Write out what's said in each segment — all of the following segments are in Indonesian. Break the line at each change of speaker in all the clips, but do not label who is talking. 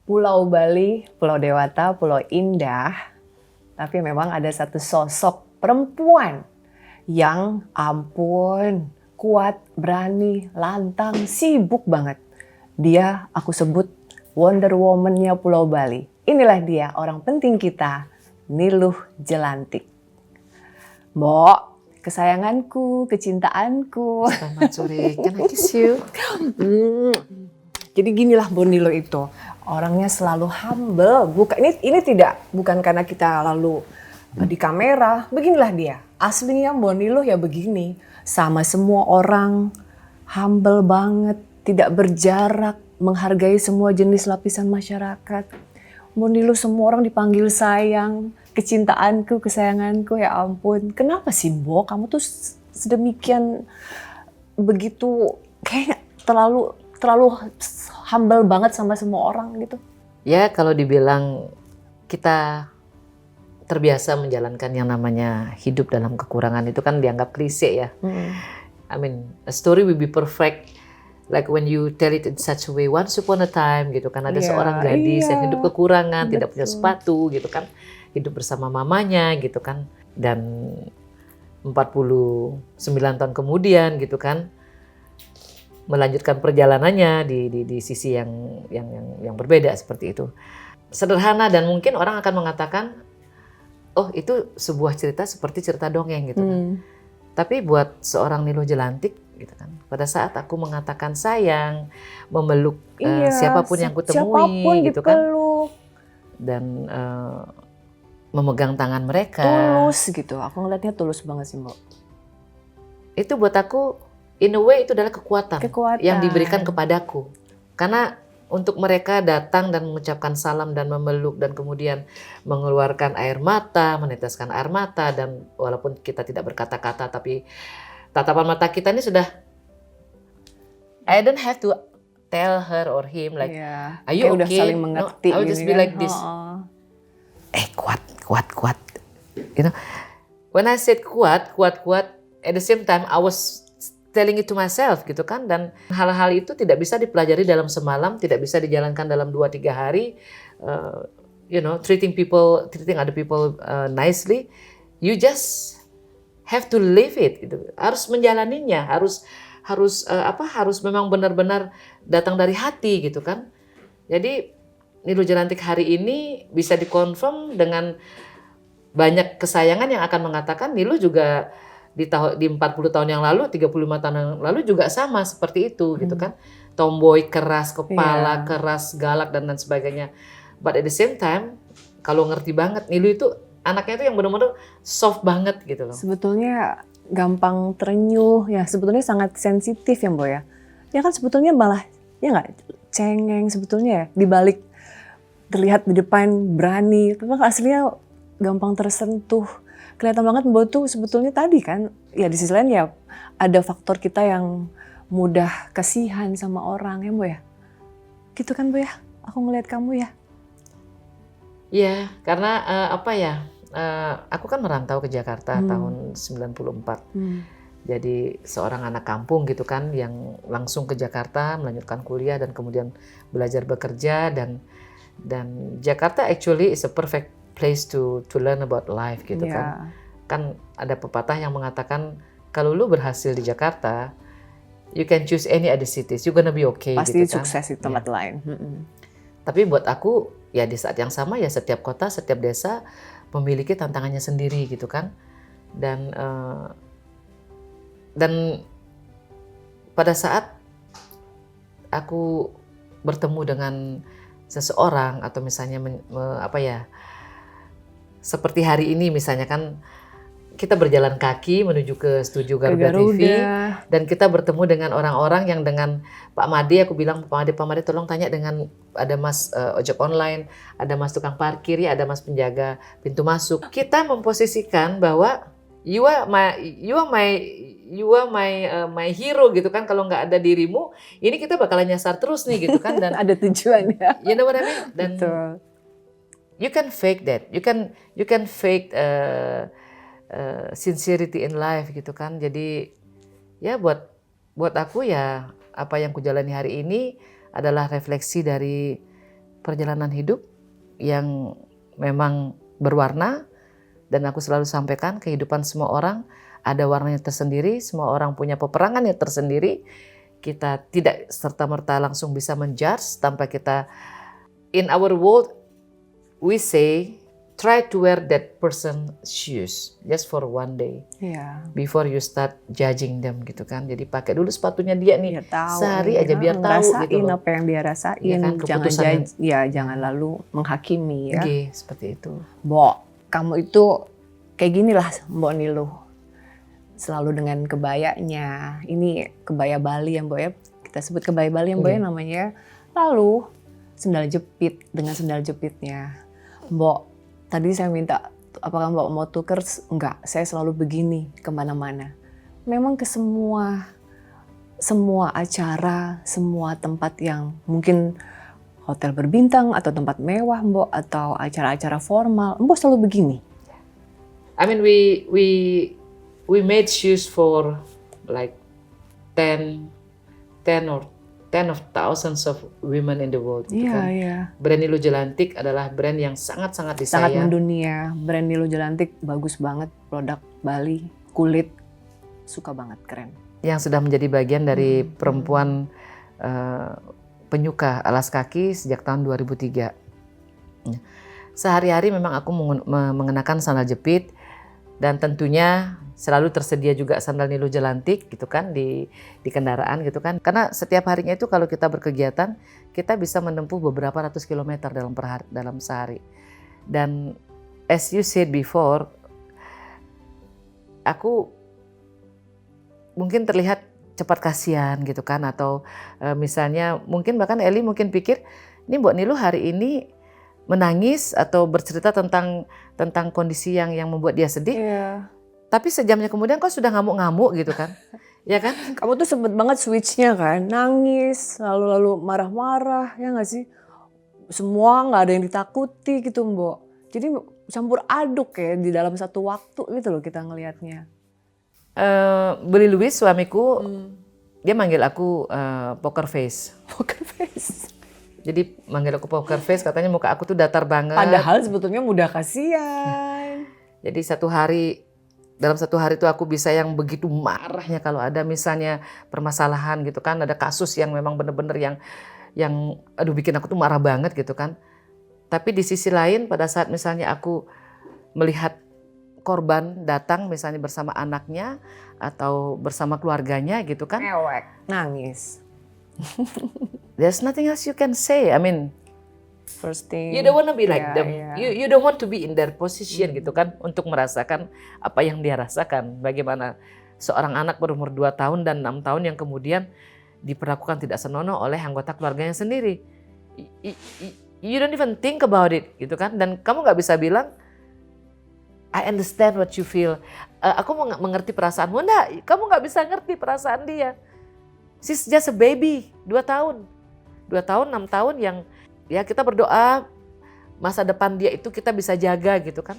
Pulau Bali, Pulau Dewata, Pulau Indah, tapi memang ada satu sosok perempuan yang ampun, kuat, berani, lantang, sibuk banget. Dia aku sebut Wonder Woman-nya Pulau Bali. Inilah dia orang penting kita, Niluh Jelantik. Mbok, kesayanganku, kecintaanku.
Selamat sore, can I kiss you?
Jadi ginilah Mbok Niluh itu. Orangnya selalu humble. Bukan karena kita lalu di kamera. Beginilah dia. Aslinya Mbok Niluh ya begini. Sama semua orang, humble banget, tidak berjarak, menghargai semua jenis lapisan masyarakat. Mbok Niluh semua orang dipanggil sayang, kecintaanku, kesayanganku, ya ampun. Kenapa sih Mbok? Kamu tuh sedemikian begitu kayak terlalu humble banget sama semua orang gitu.
Ya kalau dibilang kita terbiasa menjalankan yang namanya hidup dalam kekurangan itu kan dianggap klise ya. I mean, a story will be perfect like when you tell it in such a way. Once upon a time gitu kan ada seorang gadis yang hidup kekurangan, tidak punya sepatu gitu kan, hidup bersama mamanya gitu kan, dan 49 tahun kemudian gitu kan melanjutkan perjalanannya di sisi yang berbeda seperti itu. Sederhana dan mungkin orang akan mengatakan, oh itu sebuah cerita seperti cerita dongeng gitu kan. Tapi buat seorang Niluh Jelantik gitu kan, pada saat aku mengatakan sayang, memeluk siapapun yang kutemui gitu kan, dan memegang tangan mereka.
Tulus gitu, aku ngeliatnya tulus banget sih Mbok.
Itu buat aku, in a way itu adalah kekuatan yang diberikan kepadaku. Karena untuk mereka datang dan mengucapkan salam dan memeluk dan kemudian mengeluarkan air mata, meneteskan air mata, dan walaupun kita tidak berkata-kata tapi tatapan mata kita ini sudah, I don't have to tell her or him like, are you okay?
Udah saling mengerti.
No, I will just be like this. Kuat. You know, when I said kuat, at the same time I was telling it to myself gitu kan, dan hal-hal itu tidak bisa dipelajari dalam semalam, tidak bisa dijalankan dalam 2-3 hari. You know, treating other people nicely, you just have to live it gitu. Harus menjalaninya, harus memang benar-benar datang dari hati gitu kan. Jadi Niluh Jelantik hari ini bisa dikonfirm dengan banyak kesayangan yang akan mengatakan Niluh juga di 40 tahun yang lalu, 35 tahun yang lalu juga sama seperti itu gitu kan. Tomboy, keras kepala, keras, galak dan lain sebagainya. But at the same time, kalau ngerti banget Niluh itu anaknya itu yang benar-benar soft banget gitu loh.
Sebetulnya gampang terenyuh ya, sebetulnya sangat sensitif ya Mbok ya. Ya kan sebetulnya malah ya nggak cengeng sebetulnya ya, dibalik terlihat di depan berani, tapi aslinya gampang tersentuh. Kelihatan banget Mbok tuh sebetulnya tadi kan, ya di sisi lain ya ada faktor kita yang mudah kasihan sama orang ya Mbok ya. Gitu kan Mbok ya, aku ngelihat kamu ya.
Iya, karena aku kan merantau ke Jakarta tahun 94. Jadi seorang anak kampung gitu kan yang langsung ke Jakarta melanjutkan kuliah dan kemudian belajar bekerja, dan Jakarta actually is a perfect place to learn about life gitu kan. Kan ada pepatah yang mengatakan kalau lu berhasil di Jakarta, you can choose any other cities, you gonna be okay.
Pasti
gitu kan.
Sukses di tempat lain.
Tapi buat aku ya di saat yang sama ya setiap kota, setiap desa memiliki tantangannya sendiri gitu kan. Dan pada saat aku bertemu dengan seseorang atau misalnya seperti hari ini misalnya kan kita berjalan kaki menuju ke studio Garuda TV dan kita bertemu dengan orang-orang yang dengan Pak Made, aku bilang Pak Made tolong tanya dengan ada Mas ojek online, ada Mas tukang parkir ya, ada Mas penjaga pintu masuk. Kita memposisikan bahwa you are my hero gitu kan, kalau nggak ada dirimu ini kita bakalan nyasar terus nih gitu kan, dan
ada tujuannya.
You know what I mean? Dan
betul.
You can fake that, you can fake sincerity in life gitu kan. Jadi ya buat aku ya apa yang kujalani hari ini adalah refleksi dari perjalanan hidup yang memang berwarna, dan aku selalu sampaikan kehidupan semua orang ada warnanya tersendiri, semua orang punya peperangannya tersendiri. Kita tidak serta-merta langsung bisa menjudge tanpa kita, in our world we say try to wear that person shoes just for one day
Iya.
before you start judging them gitu kan. Jadi pakai dulu sepatunya dia nih,
Biar tahu,
sehari aja biar tahu
ngerasain
gitu loh.
apa yang dia rasain.
Iya kan,
jangan
keputusan
jangan lalu menghakimi ya.
Oke, seperti itu.
Mbok, kamu itu kayak gini lah Mbok Niluh. Selalu dengan kebayanya. Ini kebaya Bali ya Mbok ya. Kita sebut kebaya Bali ya Mbok ya namanya. Lalu sendal jepit dengan sendal jepitnya. Mbok, tadi saya minta apakah Mbok mau tuker? Enggak, saya selalu begini kemana-mana. Memang ke semua acara, semua tempat yang mungkin hotel berbintang atau tempat mewah Mbok atau acara-acara formal, Mbok selalu begini.
I mean we made shoes for like 10 of thousands of women in the world. Gitu kan.
Iya.
Brand Niluh Jelantik adalah brand yang sangat-sangat
Sangat
disayang.
mendunia. Brand Niluh Jelantik bagus banget, produk Bali, kulit, suka banget, keren.
Yang sudah menjadi bagian dari perempuan penyuka alas kaki sejak tahun 2003. Sehari-hari memang aku mengenakan sandal jepit, dan tentunya selalu tersedia juga sandal Niluh Jelantik gitu kan di kendaraan gitu kan. Karena setiap harinya itu kalau kita berkegiatan, kita bisa menempuh beberapa ratus kilometer dalam sehari. Dan as you said before, aku mungkin terlihat cepat kasihan gitu kan, atau misalnya mungkin bahkan Eli mungkin pikir ini Mbok Niluh hari ini menangis atau bercerita tentang kondisi yang membuat dia sedih.
Iya.
Tapi sejamnya kemudian kok sudah ngamuk-ngamuk gitu kan. Ya kan?
Kamu tuh sempet banget switch-nya kan, nangis, lalu marah-marah, ya nggak sih? Semua nggak ada yang ditakuti gitu Mbok. Jadi campur aduk ya di dalam satu waktu gitu loh kita ngelihatnya.
Beli Louis suamiku, dia manggil aku poker face.
Poker face.
Jadi manggil aku poker face, katanya muka aku tuh datar banget.
Padahal sebetulnya mudah kasihan.
Jadi dalam satu hari itu aku bisa yang begitu marahnya kalau ada misalnya permasalahan gitu kan, ada kasus yang memang bener-bener yang aduh bikin aku tuh marah banget gitu kan. Tapi di sisi lain pada saat misalnya aku melihat korban datang misalnya bersama anaknya atau bersama keluarganya gitu kan,
Mewek, nangis.
there's nothing else you can say. I mean,
First thing.
you don't want to be like them.
Yeah.
You don't want to be in their position gitu kan, untuk merasakan apa yang dia rasakan. Bagaimana seorang anak berumur 2 tahun dan 6 tahun yang kemudian diperlakukan tidak senonoh oleh anggota keluarganya sendiri. You don't even think about it gitu kan. Dan kamu nggak bisa bilang, I understand what you feel. Aku mau mengerti perasaanmu. Nah, kamu nggak bisa ngerti perasaan dia. She's just a baby, 2 tahun. 2 tahun, 6 tahun yang ya kita berdoa masa depan dia itu kita bisa jaga gitu kan.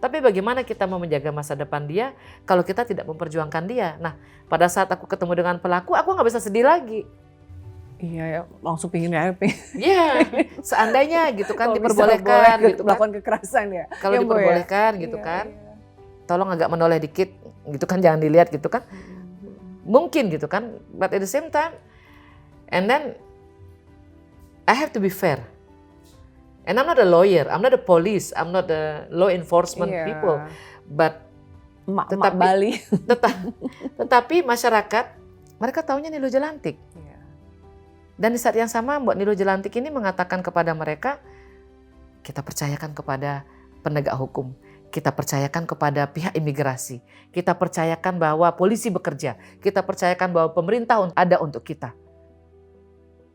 Tapi bagaimana kita mau menjaga masa depan dia kalau kita tidak memperjuangkan dia? Nah, pada saat aku ketemu dengan pelaku, aku nggak bisa sedih lagi.
Iya ya, langsung pingin
Iya, seandainya gitu kan
kalau
diperbolehkan
bisa
gitu kan.
melakukan kekerasan ya.
Kalau
Ya, Mbok, ya?
diperbolehkan gitu
Iya,
kan.
iya.
Tolong agak menoleh dikit gitu kan, jangan dilihat gitu kan. Mungkin gitu kan, but at the same time, and then I have to be fair. And I'm not a lawyer, I'm not a police, I'm not a law enforcement
Iya.
people. But
Emak Bali.
tetapi masyarakat, mereka taunya Niluh Jelantik.
Iya.
Dan di saat yang sama Mbok Niluh Jelantik ini mengatakan kepada mereka, kita percayakan kepada penegak hukum. Kita percayakan kepada pihak imigrasi. Kita percayakan bahwa polisi bekerja. Kita percayakan bahwa pemerintah ada untuk kita.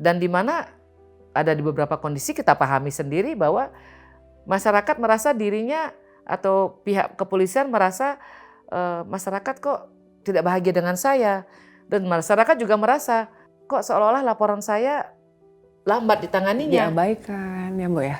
Dan di mana ada di beberapa kondisi kita pahami sendiri bahwa masyarakat merasa dirinya atau pihak kepolisian merasa masyarakat kok tidak bahagia dengan saya. Dan masyarakat juga merasa kok seolah-olah laporan saya lambat ditanganinya.
Diabaikan ya Mbok ya.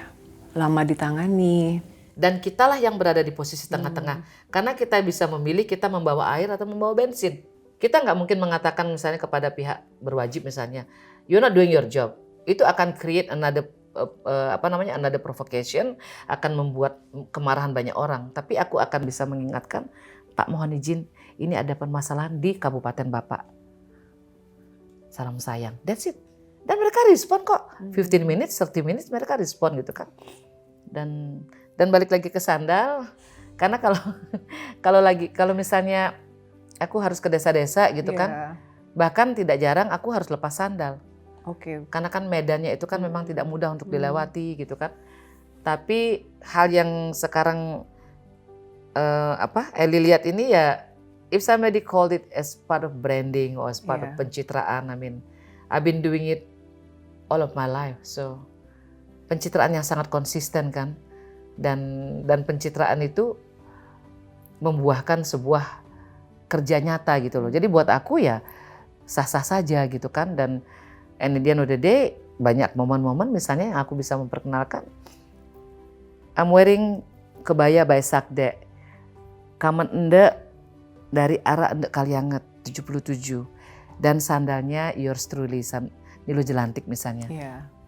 Lama ditangani.
Dan kitalah yang berada di posisi tengah-tengah. Karena kita bisa memilih kita membawa air atau membawa bensin. Kita nggak mungkin mengatakan misalnya kepada pihak berwajib misalnya, you're not doing your job. Itu akan create another another provocation, akan membuat kemarahan banyak orang. Tapi aku akan bisa mengingatkan, Pak mohon izin, ini ada permasalahan di Kabupaten Bapak. Salam sayang, that's it. Dan mereka respon kok, 15 minutes, 30 minutes mereka respon gitu kan. Dan balik lagi ke sandal, karena kalau misalnya aku harus ke desa-desa gitu kan, bahkan tidak jarang aku harus lepas sandal.
Oke.
Karena kan medannya itu kan memang tidak mudah untuk dilewati gitu kan. Tapi hal yang sekarang Eli lihat ini ya, if somebody called it as part of branding or as part of pencitraan, I mean, I've been doing it all of my life. So pencitraan yang sangat konsisten kan, dan pencitraan itu membuahkan sebuah kerja nyata gitu loh. Jadi buat aku ya sah-sah saja gitu kan. Dan at the end of the day, banyak momen-momen misalnya yang aku bisa memperkenalkan, I'm wearing kebaya by Sakde, kamen ende dari arah ende Kalianget 77, dan sandalnya yours truly Nilu Jelantik misalnya.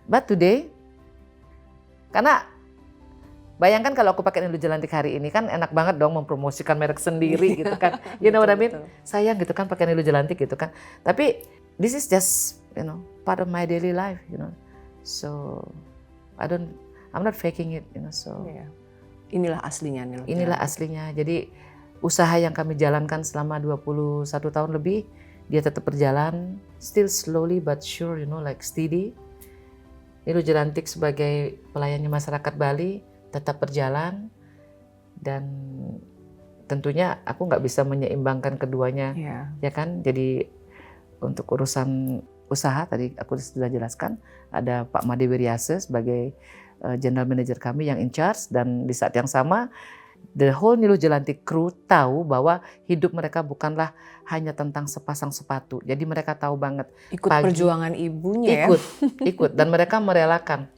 But today, karena bayangkan kalau aku pakai Nilu Jelantik hari ini kan enak banget dong mempromosikan merek sendiri gitu kan. You know what I mean? Sayang gitu kan pakai Nilu Jelantik gitu kan. Tapi this is just, you know, part of my daily life, you know. So I'm not faking it, you know. So
inilah aslinya Nilu.
Inilah aslinya. Jadi usaha yang kami jalankan selama 21 tahun lebih, dia tetap berjalan, still slowly but sure, you know, like steady. Nilu Jelantik sebagai pelayannya masyarakat Bali tetap berjalan, dan tentunya aku nggak bisa menyeimbangkan keduanya, ya kan. Jadi untuk urusan usaha tadi aku sudah jelaskan, ada Pak Made Wiryase sebagai general manager kami yang in charge, dan di saat yang sama the whole Nilu Jelantik crew tahu bahwa hidup mereka bukanlah hanya tentang sepasang sepatu. Jadi mereka tahu banget.
Ikut perjuangan ibunya
ikut. Dan mereka merelakan.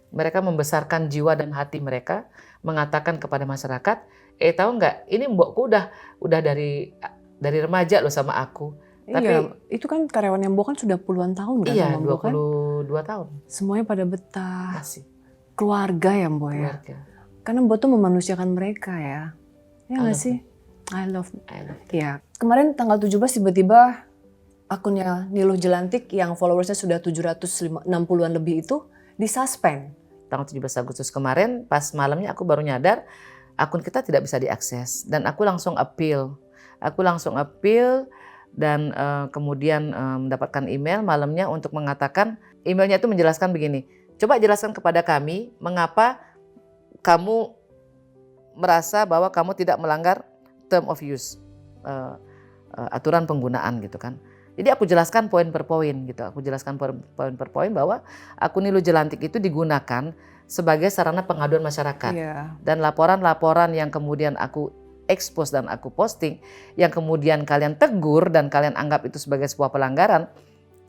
Mereka membesarkan jiwa dan hati mereka, mengatakan kepada masyarakat, tahu nggak, ini mbokku udah dari remaja loh sama aku.
Tapi itu kan karyawan yang Mbok kan sudah puluhan tahun kan sama Mbok kan?
22 tahun.
Semuanya pada betah.
Masih.
Keluarga ya Mbok ya? Karena Mbok tuh memanusiakan mereka ya. Ya nggak sih? I love. Ya. Kemarin tanggal 17 tiba-tiba akunnya Nilu Jelantik yang followersnya sudah 760-an lebih itu disuspend.
Tanggal 17 Agustus kemarin pas malamnya aku baru nyadar akun kita tidak bisa diakses. Dan aku langsung appeal. Dan kemudian mendapatkan email malamnya untuk mengatakan, emailnya itu menjelaskan begini, coba jelaskan kepada kami mengapa kamu merasa bahwa kamu tidak melanggar term of use, aturan penggunaan gitu kan. Jadi aku jelaskan poin per poin gitu, poin per poin bahwa akun Nilu Jelantik itu digunakan sebagai sarana pengaduan masyarakat. Dan laporan-laporan yang kemudian aku expose dan aku posting, yang kemudian kalian tegur dan kalian anggap itu sebagai sebuah pelanggaran,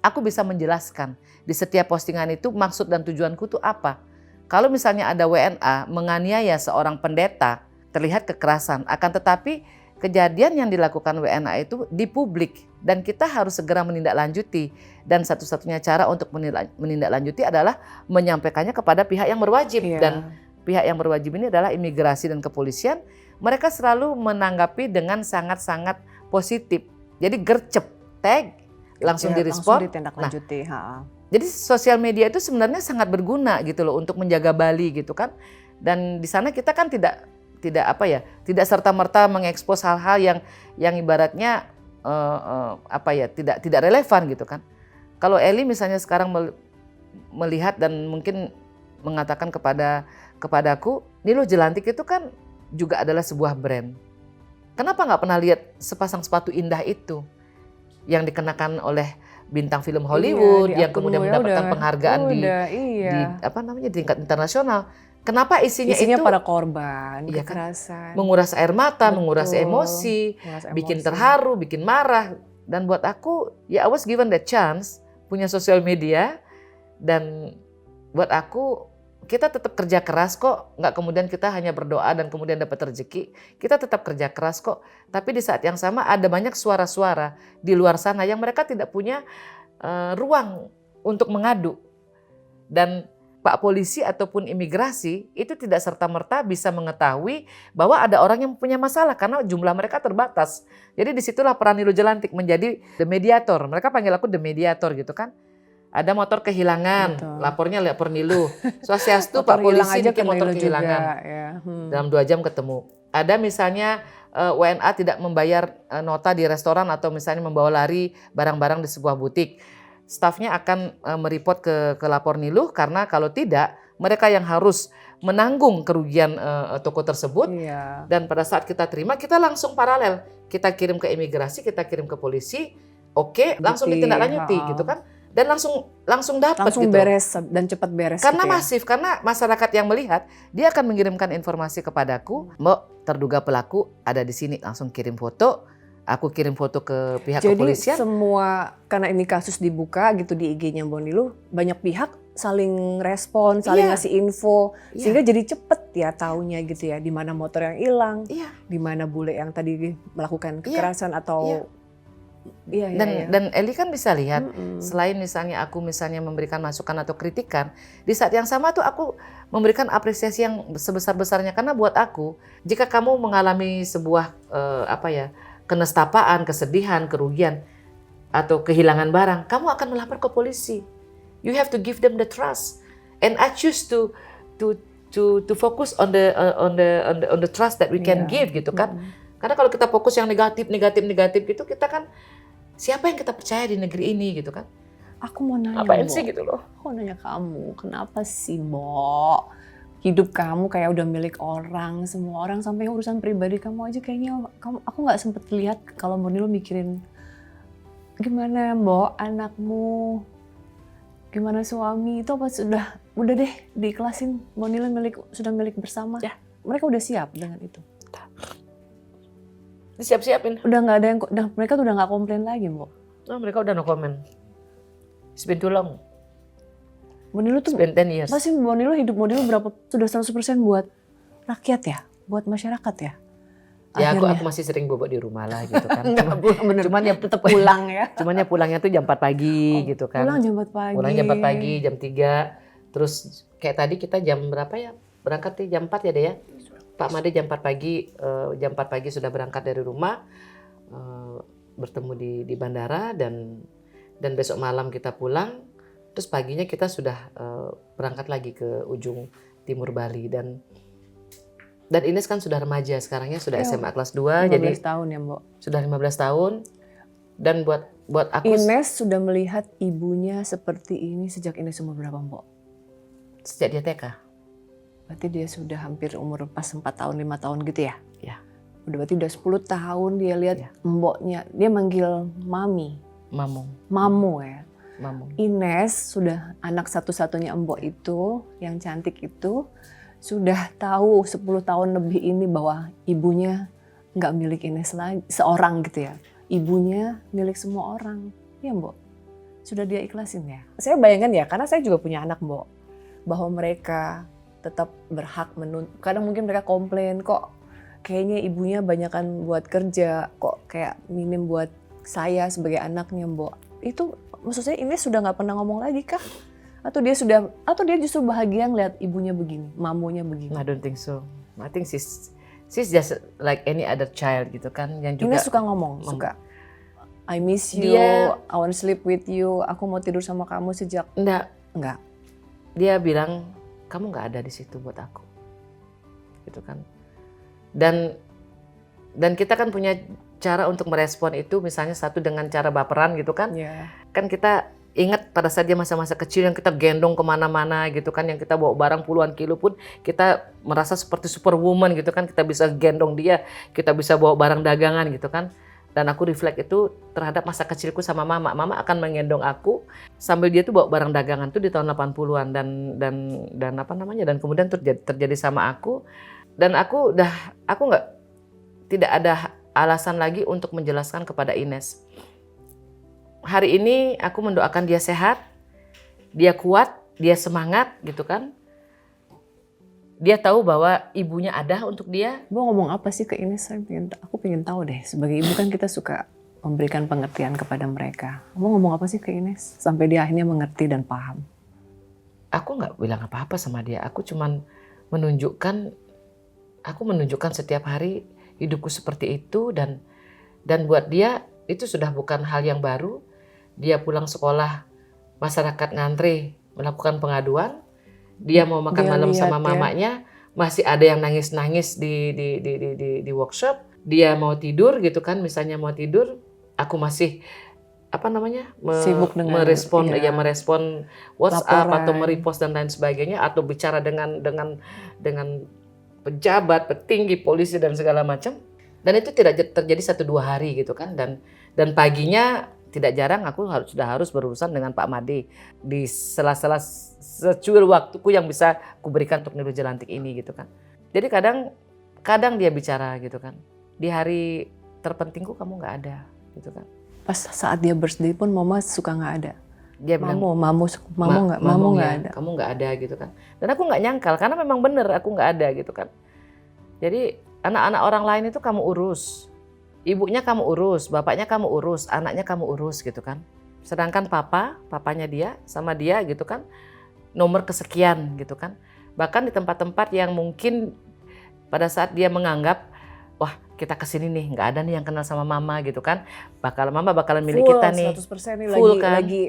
aku bisa menjelaskan di setiap postingan itu maksud dan tujuanku itu apa. Kalau misalnya ada WNA menganiaya seorang pendeta, terlihat kekerasan, akan tetapi kejadian yang dilakukan WNA itu di publik dan kita harus segera menindaklanjuti, dan satu-satunya cara untuk menindaklanjuti adalah menyampaikannya kepada pihak yang berwajib. Dan pihak yang berwajib ini adalah imigrasi dan kepolisian. Mereka selalu menanggapi dengan sangat-sangat positif. Jadi gercep, tag, langsung direspon.
Langsung ditindaklanjuti.
Jadi sosial media itu sebenarnya sangat berguna gitu loh untuk menjaga Bali gitu kan. Dan di sana kita kan tidak serta-merta mengekspos hal-hal yang ibaratnya tidak relevan gitu kan. Kalau Eli misalnya sekarang melihat dan mungkin mengatakan kepadaku, Nilu Jelantik itu kan juga adalah sebuah brand. Kenapa nggak pernah lihat sepasang sepatu indah itu yang dikenakan oleh bintang film Hollywood yang kemudian mendapatkan penghargaan di tingkat internasional? Kenapa isinya itu
para korban, kekerasan,
menguras air mata, menguras emosi, bikin terharu, bikin marah. Dan buat aku, I was given the chance punya sosial media, dan buat aku kita tetap kerja keras kok, nggak kemudian kita hanya berdoa dan kemudian dapat rezeki. Kita tetap kerja keras kok, tapi di saat yang sama ada banyak suara-suara di luar sana yang mereka tidak punya ruang untuk mengadu. Dan Pak Polisi ataupun imigrasi itu tidak serta-merta bisa mengetahui bahwa ada orang yang punya masalah karena jumlah mereka terbatas. Jadi disitulah peran Nilu Jelantik menjadi the mediator. Mereka panggil aku the mediator gitu kan. Ada motor kehilangan,
Betul.
lapor Nilu. Swastiastu
Motor
Pak Polisi
hilang aja
bikin
ke
motor
Nilu
kehilangan.
juga, ya.
Dalam 2 jam ketemu. Ada misalnya WNA tidak membayar nota di restoran atau misalnya membawa lari barang-barang di sebuah butik. Stafnya akan mereport ke lapor Nilu karena kalau tidak mereka yang harus menanggung kerugian toko tersebut.
Iya.
Dan pada saat kita terima kita langsung paralel, kita kirim ke imigrasi, kita kirim ke polisi, oke, langsung ditindaklanjuti gitu kan, dan langsung dapat
Langsung
gitu.
beres dan cepat beres.
Karena
gitu ya.
masif, karena masyarakat yang melihat dia akan mengirimkan informasi kepadaku, Mbak terduga pelaku ada di sini, langsung kirim foto. Aku kirim foto ke pihak
Jadi
kepolisian.
semua, karena ini kasus dibuka gitu di IG-nya Mbak Nilu, banyak pihak saling respon, saling
Iya.
ngasih info,
Iya.
sehingga jadi cepet ya taunya gitu ya, di mana motor yang hilang,
Iya.
di mana bule yang tadi melakukan
Iya.
kekerasan atau iya.
Dan Eli kan bisa lihat,
Mm-mm.
selain misalnya aku memberikan masukan atau kritikan, di saat yang sama tuh aku memberikan apresiasi yang sebesar-besarnya karena buat aku, jika kamu mengalami sebuah kenestapaan, kesedihan, kerugian atau kehilangan barang, kamu akan melapor ke polisi. You have to give them the trust, and I choose to focus on the trust that we can give gitu kan. Karena kalau kita fokus yang negatif gitu, kita kan siapa yang kita percaya di negeri ini gitu kan?
Aku mau nanya,
Apain
Mbok?
sih gitu loh?
Aku mau nanya kamu, kenapa sih Mbok? Hidup kamu kayak udah milik orang, semua orang, sampai urusan pribadi kamu aja kayaknya aku nggak sempet lihat kalau Mbak Nilu mikirin gimana Mbok anakmu, gimana suami itu, apa udah deh diikhlasin, Mbak Nilu sudah milik bersama.
Ya.
Mereka udah siap dengan itu.
Disiap-siapin.
Udah nggak ada yang, mereka tuh udah nggak komplain lagi Mbok.
Oh, mereka udah no comment. It's been too long.
Mbak Nilu tuh
It's been 10 years.
pasti Mbak Nilu hidup Mbak Nilu berapa sudah 100% buat rakyat ya, buat masyarakat ya.
Ya aku
Akhirnya.
masih sering bobok di rumah lah gitu kan.
Enggak, bener.
Cuman ya
Tetap pulang ya.
Cuman ya pulangnya tuh jam 4 pagi gitu kan.
Pulang jam 4 pagi.
Pulang jam 4 pagi, jam 3. Terus kayak tadi kita jam berapa ya? Berangkat nih jam 4 ya deh ya. Pak Made jam 4 pagi sudah berangkat dari rumah. Bertemu di bandara dan besok malam kita pulang. Terus paginya kita sudah berangkat lagi ke ujung timur Bali dan Ines kan sudah remaja sekarangnya, sudah SMA kelas 2
15
jadi
tahun ya, Mbok.
sudah 15 tahun. Dan buat aku
Ines sudah melihat ibunya seperti ini sejak Ines umur berapa, Mbok?
sejak dia TK.
Berarti dia sudah hampir umur pas 4 tahun, 5 tahun gitu ya?
Ya.
Udah berarti udah 10 tahun dia lihat
Ya.
mboknya. Dia manggil mami, mamu ya.
Mamung.
Ines sudah anak satu-satunya Mbok itu, yang cantik itu, sudah tahu 10 tahun lebih ini bahwa ibunya nggak milik Ines lagi, seorang gitu ya. Ibunya milik semua orang. Iya Mbok, sudah dia ikhlasin ya. Saya bayangkan ya, karena saya juga punya anak Mbok, bahwa mereka tetap berhak menuntut. Kadang mungkin mereka komplain, kok kayaknya ibunya banyakan buat kerja, kok kayak minim buat saya sebagai anaknya Mbok. Itu maksud saya Ines sudah nggak pernah ngomong lagi kah? Atau dia justru bahagia ngeliat ibunya begini, mamunya begini?
I don't think so. I think she's just like any other child gitu kan, yang juga
Ines suka ngomong, suka I miss you,
Dia-
I want to sleep with you, aku mau tidur sama kamu sejak... Enggak.
dia bilang kamu nggak ada di situ buat aku, gitu kan. Dan kita kan punya cara untuk merespon itu, misalnya satu dengan cara baperan gitu kan.
Ya.
Kan kita ingat pada saat dia masa-masa kecil yang kita gendong kemana-mana gitu kan, yang kita bawa barang puluhan kilo pun kita merasa seperti superwoman gitu kan, kita bisa gendong dia, kita bisa bawa barang dagangan gitu kan. Dan aku reflect itu terhadap masa kecilku sama mama. Mama akan menggendong aku sambil dia tuh bawa barang dagangan tuh di tahun 80-an dan kemudian terjadi sama aku. Dan aku tidak ada alasan lagi untuk menjelaskan kepada Ines. Hari ini aku mendoakan dia sehat, dia kuat, dia semangat gitu kan. Dia tahu bahwa ibunya ada untuk dia.
Bu ngomong apa sih ke Ines? Aku pengen tahu deh. Sebagai ibu kan kita suka memberikan pengertian kepada mereka. Kamu ngomong apa sih ke Ines? Sampai dia akhirnya mengerti dan paham.
aku nggak bilang apa-apa sama dia. Aku cuman menunjukkan setiap hari hidupku seperti itu, dan buat dia itu sudah bukan hal yang baru. Dia pulang sekolah, masyarakat ngantri melakukan pengaduan. Dia mau makan
Dia
malam
lihat
sama
ya.
mamanya, masih ada yang nangis-nangis di workshop. Dia mau tidur gitu kan, misalnya mau tidur, aku masih
Sibuk dengan
merespon WhatsApp atau
laporan.
merepost dan lain sebagainya, atau bicara dengan pejabat, petinggi, polisi dan segala macam. Dan itu tidak terjadi 1-2 hari gitu kan, dan paginya tidak jarang aku sudah harus berurusan dengan Pak Made di sela-sela secuil waktuku yang bisa kuberikan untuk Niluh Jelantik ini gitu kan. Jadi kadang dia bicara gitu kan, di hari terpentingku kamu nggak ada gitu kan.
Pas saat dia birthday pun mama suka nggak ada.
Dia bilang,
mamu nggak ada.
kamu nggak ada gitu kan. Dan aku nggak nyangkal karena memang bener aku nggak ada gitu kan. Jadi anak-anak orang lain itu kamu urus, ibunya kamu urus, bapaknya kamu urus, anaknya kamu urus gitu kan. Sedangkan papanya dia sama dia gitu kan, nomor kesekian gitu kan. Bahkan di tempat-tempat yang mungkin pada saat dia menganggap, wah kita kesini nih, nggak ada nih yang kenal sama mama gitu kan. Mama bakalan milik
Full,
kita nih.
100% nih,
Full kan.
lagi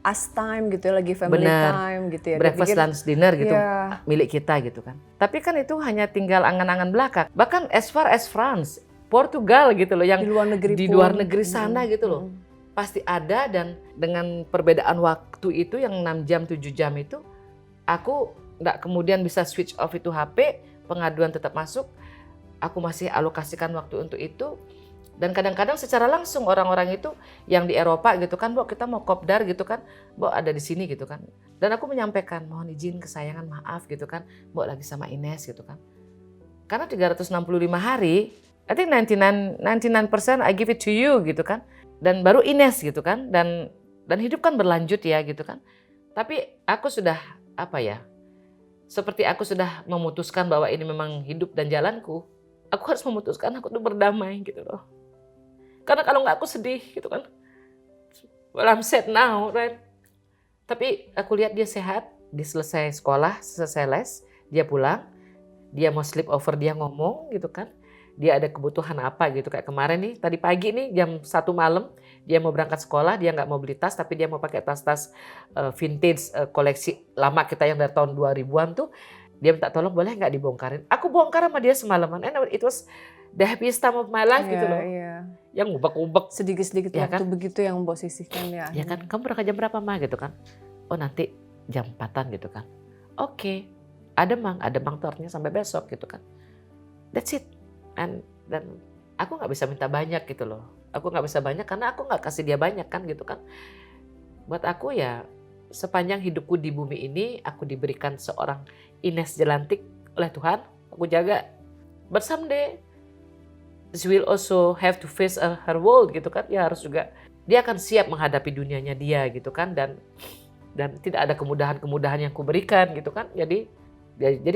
us time gitu ya, lagi family
Bener.
time gitu ya.
Breakfast, lunch, dinner gitu,
ya,
milik kita gitu kan. Tapi kan itu hanya tinggal angan-angan belaka. Bahkan as far as France, Portugal gitu loh, yang
di luar negeri
di
pun.
luar negeri sana gitu loh. Pasti ada, dan dengan perbedaan waktu itu yang 6 jam, 7 jam itu, aku nggak kemudian bisa switch off itu HP, pengaduan tetap masuk, aku masih alokasikan waktu untuk itu. Dan kadang-kadang secara langsung orang-orang itu yang di Eropa gitu kan, Mbok kita mau kopdar gitu kan, Mbok ada di sini gitu kan. Dan aku menyampaikan, mohon izin kesayangan, maaf gitu kan, Mbok lagi sama Ines gitu kan. Karena 365 hari, I think 99% I give it to you gitu kan. Dan baru Ines gitu kan, dan hidup kan berlanjut ya gitu kan. Tapi aku sudah seperti aku sudah memutuskan bahwa ini memang hidup dan jalanku, aku harus memutuskan aku tuh berdamai gitu loh. Karena kalau nggak aku sedih gitu kan. Well, I'm sad now, right? Tapi aku lihat dia sehat, dia selesai sekolah, selesai les, dia pulang, dia mau sleep over, dia ngomong gitu kan. Dia ada kebutuhan apa gitu, kayak kemarin nih, tadi pagi nih jam 1 malam, dia mau berangkat sekolah, dia nggak mau beli tas, tapi dia mau pakai tas-tas vintage, koleksi lama kita yang dari tahun 2000-an tuh. Dia minta tolong boleh nggak dibongkarin. Aku bongkar sama dia semalaman, and it was the happiest time of my life gitu loh. Yang ngubek-ngubek.
Sedikit-sedikit
Ya
waktu
kan?
begitu yang Mbok sisihkan ya.
Ya kan, kamu berangkat jam berapa mah gitu kan. Oh nanti jam 4-an gitu kan. Oke, ada mang tuh artinya sampai besok gitu kan. That's it. Dan aku nggak bisa minta banyak gitu loh. Aku nggak bisa banyak karena aku nggak kasih dia banyak kan gitu kan. Buat aku ya, sepanjang hidupku di bumi ini, aku diberikan seorang Ines Jelantik oleh Tuhan, aku jaga. But someday, she will also have to face her world gitu kan. Ya harus juga, dia akan siap menghadapi dunianya dia gitu kan. Dan tidak ada kemudahan-kemudahan yang kuberikan gitu kan. Jadi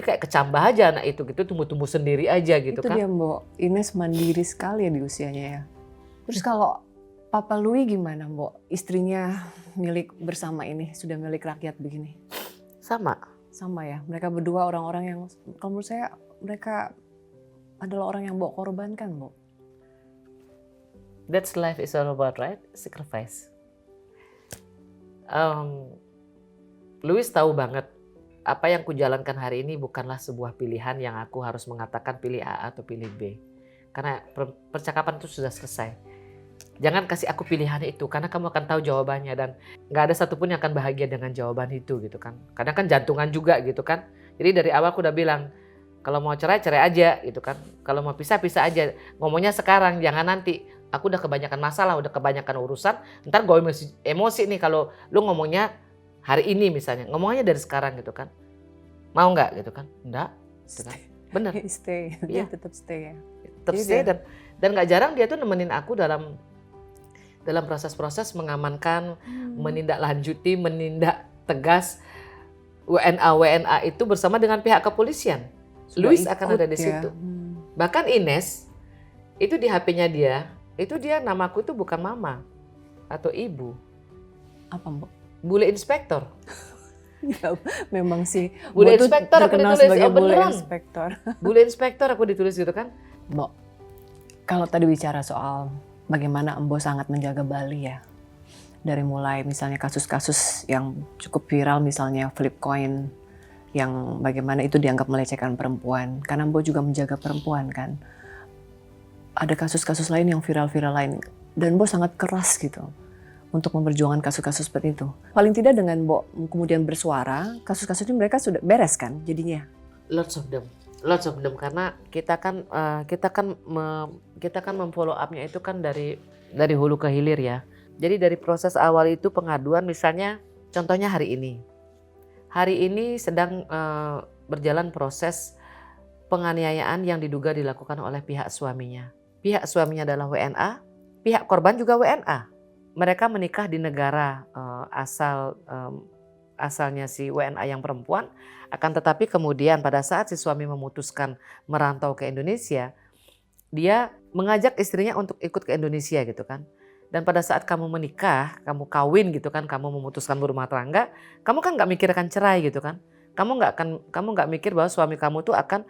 kayak kecambah aja anak itu gitu, tumbuh-tumbuh sendiri aja gitu
itu
kan.
Itu dia Mbok, Ines mandiri sekali ya di usianya ya. Terus kalau Papa Louis gimana Mbok? Istrinya milik bersama ini, sudah milik rakyat begini.
Sama
Ya, mereka berdua orang-orang yang, kalau menurut saya mereka adalah orang yang Mbok korbankan Mbok.
That's life is all about, right? Sacrifice. Louis tahu banget apa yang kujalankan hari ini bukanlah sebuah pilihan yang aku harus mengatakan pilih A atau pilih B. Karena percakapan itu sudah selesai. Jangan kasih aku pilihan itu, karena kamu akan tahu jawabannya, dan nggak ada satupun yang akan bahagia dengan jawaban itu gitu kan. Kadang kan jantungan juga gitu kan. Jadi dari awal aku udah bilang, kalau mau cerai aja gitu kan. Kalau mau pisah aja. Ngomongnya sekarang, jangan nanti. Aku udah kebanyakan masalah, udah kebanyakan urusan. Ntar gue emosi nih kalau lu ngomongnya hari ini misalnya. Ngomongnya dari sekarang gitu kan. Mau nggak gitu kan? Enggak. Gitu kan? Bener.
Stay, dia tetap stay ya.
Tetap stay, dan nggak jarang dia tuh nemenin aku dalam proses-proses mengamankan, menindaklanjuti, menindak tegas WNA itu bersama dengan pihak kepolisian. Louis akan ada di situ. Bahkan Ines, itu di HP-nya dia, itu dia namaku itu bukan mama atau ibu.
Apa Mbok?
Bule inspektor.
Ya, memang sih.
Bule
Mbok tuh
inspektor aku
terkenal
ditulis,
sebagai
oh
bule
beneran.
inspektor.
Bule inspektor aku ditulis gitu kan.
Mbok, kalau tadi bicara soal bagaimana Embo sangat menjaga Bali ya. Dari mulai misalnya kasus-kasus yang cukup viral misalnya flip coin yang bagaimana itu dianggap melecehkan perempuan. Karena Embo juga menjaga perempuan kan. Ada kasus-kasus lain yang viral-viral lain. Dan Embo sangat keras gitu untuk memperjuangkan kasus-kasus seperti itu. Paling tidak dengan Mbok kemudian bersuara, kasus-kasus ini mereka sudah beres kan jadinya.
Lots of them karena kita kan memfollow up-nya itu kan dari hulu ke hilir ya. Jadi dari proses awal itu pengaduan misalnya contohnya hari ini sedang berjalan proses penganiayaan yang diduga dilakukan oleh pihak suaminya. Pihak suaminya adalah WNA, pihak korban juga WNA. Mereka menikah di negara asalnya si WNA yang perempuan, akan tetapi kemudian pada saat si suami memutuskan merantau ke Indonesia, dia mengajak istrinya untuk ikut ke Indonesia gitu kan. Dan pada saat kamu menikah, kamu kawin gitu kan, kamu memutuskan berumah tangga, kamu kan nggak mikirkan cerai gitu kan. Kamu nggak mikir bahwa suami kamu tuh akan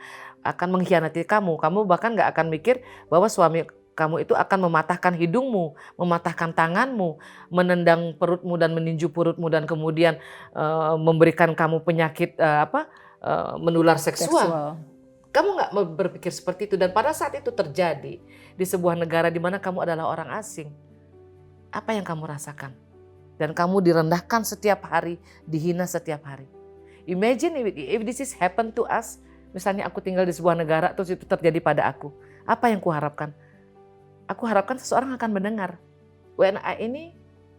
mengkhianati kamu. Kamu bahkan nggak akan mikir bahwa suami kamu itu akan mematahkan hidungmu, mematahkan tanganmu, menendang perutmu dan meninju perutmu dan kemudian memberikan kamu penyakit menular seksual. Kamu nggak berpikir seperti itu dan pada saat itu terjadi di sebuah negara di mana kamu adalah orang asing, apa yang kamu rasakan? Dan kamu direndahkan setiap hari, dihina setiap hari. Imagine if this is happen to us, misalnya aku tinggal di sebuah negara terus itu terjadi pada aku, apa yang kuharapkan? Aku harapkan seseorang akan mendengar. WNA ini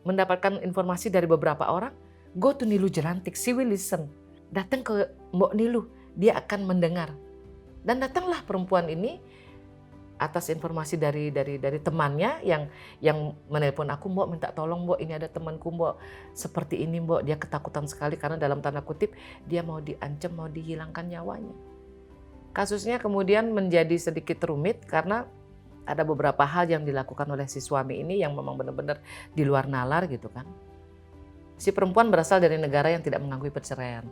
mendapatkan informasi dari beberapa orang. Go to Nilu Jelantik, she will listen. Datang ke Mbok Nilu, dia akan mendengar. Dan datanglah perempuan ini atas informasi dari temannya yang menelpon aku, Mbok minta tolong Mbok, ini ada temanku Mbok seperti ini Mbok, dia ketakutan sekali karena dalam tanda kutip dia mau diancam, mau dihilangkan nyawanya. Kasusnya kemudian menjadi sedikit rumit karena ada beberapa hal yang dilakukan oleh si suami ini yang memang benar-benar di luar nalar gitu kan. Si perempuan berasal dari negara yang tidak mengakui perceraian.